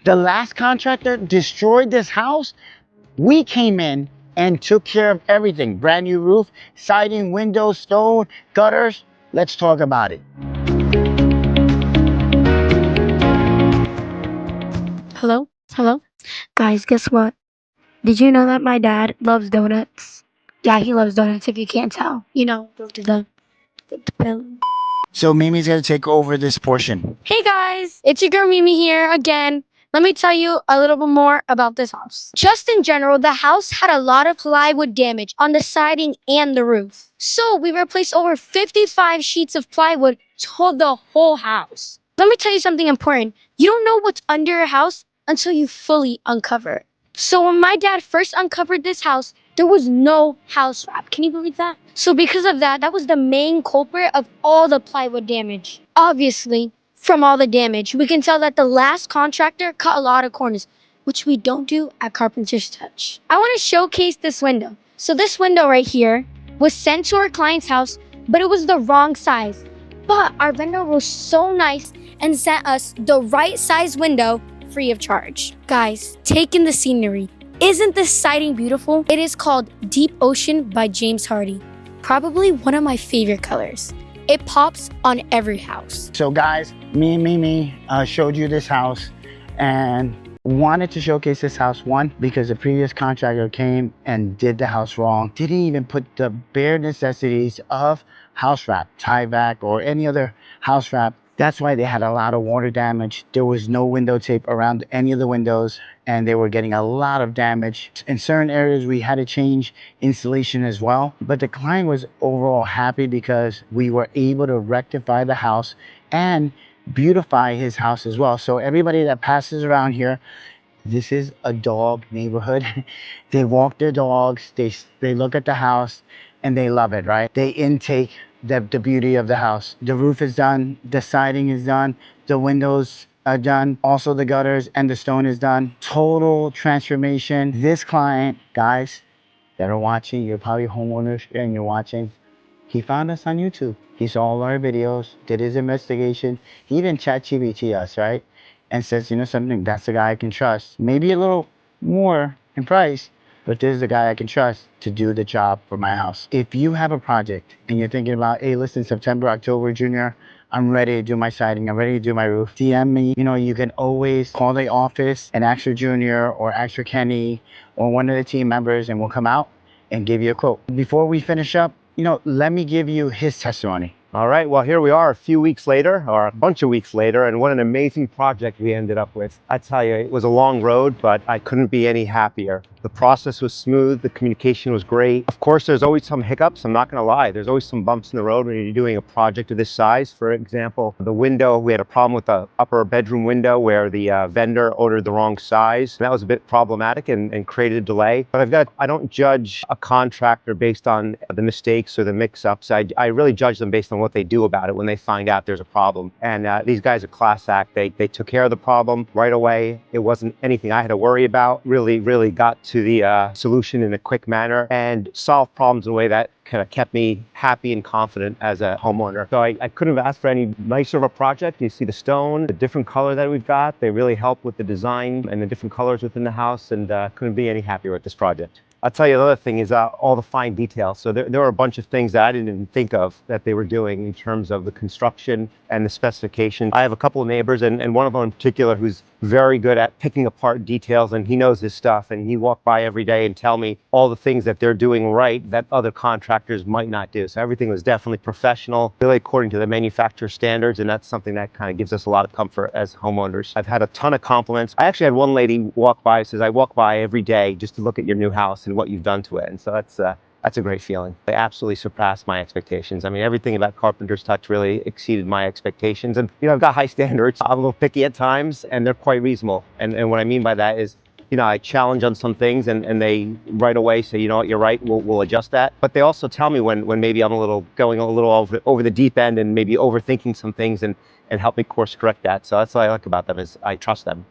The last contractor destroyed this house. We came in and took care of everything. Brand new roof, siding, windows, stone, gutters. Let's talk about it. Hello? Hello? Guys, guess what? Did you know that my dad loves donuts? Yeah, he loves donuts if you can't tell. The So Mimi's gonna take over this portion. Hey guys, it's your girl Mimi here again. Let me tell you a little bit more about this house. Just in general, the house had a lot of plywood damage on the siding and the roof. So we replaced over 55 sheets of plywood to the whole house. Let me tell you something important. You don't know what's under your house until you fully uncover it. So when my dad first uncovered this house, there was no house wrap. Can you believe that? So because of that, that was the main culprit of all the plywood damage. Obviously, from all the damage, we can tell that the last contractor cut a lot of corners, which we don't do at Carpenter's Touch. I want to showcase this window. So this window right here was sent to our client's house, but it was the wrong size. But our vendor was so nice and sent us the right size window free of charge. Guys, take in the scenery. Isn't this siding beautiful? It is called Deep Ocean by James Hardie. Probably one of my favorite colors. It pops on every house. So guys, me and Mimi showed you this house and wanted to showcase this house. One, because the previous contractor came and did the house wrong. Didn't even put the bare necessities of house wrap, tie back, or any other house wrap. That's why they had a lot of water damage. There was no window tape around any of the windows, and they were getting a lot of damage. In certain areas, we had to change insulation as well. But the client was overall happy because we were able to rectify the house and beautify his house as well. So everybody that passes around here, this is a dog neighborhood. They walk their dogs, they look at the house, and they love it, right? They intake the beauty of the house. The roof is done, the siding is done, the windows are done, also the gutters and the stone is done. Total transformation. This client, guys that are watching, you're probably homeowners and you're watching, he found us on YouTube. He saw all our videos, did his investigation. He even chat GPT us, right? And says, you know something, that's the guy I can trust. Maybe a little more in price, but this is the guy I can trust to do the job for my house. If you have a project and you're thinking about, hey, listen, September, October, Junior, I'm ready to do my siding, I'm ready to do my roof, DM me. You know, you can always call the office and ask for Junior or ask for Kenny or one of the team members, and we'll come out and give you a quote. Before we finish up, you know, let me give you his testimony. All right, well, here we are a few weeks later, or a bunch of weeks later, and what an amazing project we ended up with. I tell you, it was a long road, but I couldn't be any happier. The process was smooth, the communication was great. Of course, there's always some hiccups, I'm not gonna lie. There's always some bumps in the road when you're doing a project of this size. For example, the window, we had a problem with the upper bedroom window where the vendor ordered the wrong size. That was a bit problematic and created a delay. But I don't judge a contractor based on the mistakes or the mix-ups. I really judge them based on what they do about it when they find out there's a problem. And these guys are class act. They took care of the problem right away. It wasn't anything I had to worry about. Really got to the solution in a quick manner and solved problems in a way that kind of kept me happy and confident as a homeowner. So I couldn't have asked for any nicer of a project. You see the stone, the different color that we've got. They really help with the design and the different colors within the house, and couldn't be any happier with this project. I'll tell you, the other thing is all the fine details. So there were a bunch of things that I didn't even think of that they were doing in terms of the construction and the specification. I have a couple of neighbors, and one of them in particular who's very good at picking apart details, and he knows his stuff, and he walked by every day and tell me all the things that they're doing right that other contractors might not do. So everything was definitely professional, really according to the manufacturer standards, and that's something that kind of gives us a lot of comfort as homeowners. I've had a ton of compliments. I actually had one lady walk by, says, I walk by every day just to look at your new house and what you've done to it. And so that's a great feeling. They absolutely surpassed my expectations. I mean, everything about Carpenter's Touch really exceeded my expectations. And, you know, I've got high standards. I'm a little picky at times, and they're quite reasonable. And what I mean by that is, you know, I challenge on some things and they right away say, you know what, you're right, we'll adjust that. But they also tell me when maybe I'm going a little over the deep end and maybe overthinking some things and help me course correct that. So that's what I like about them, is I trust them.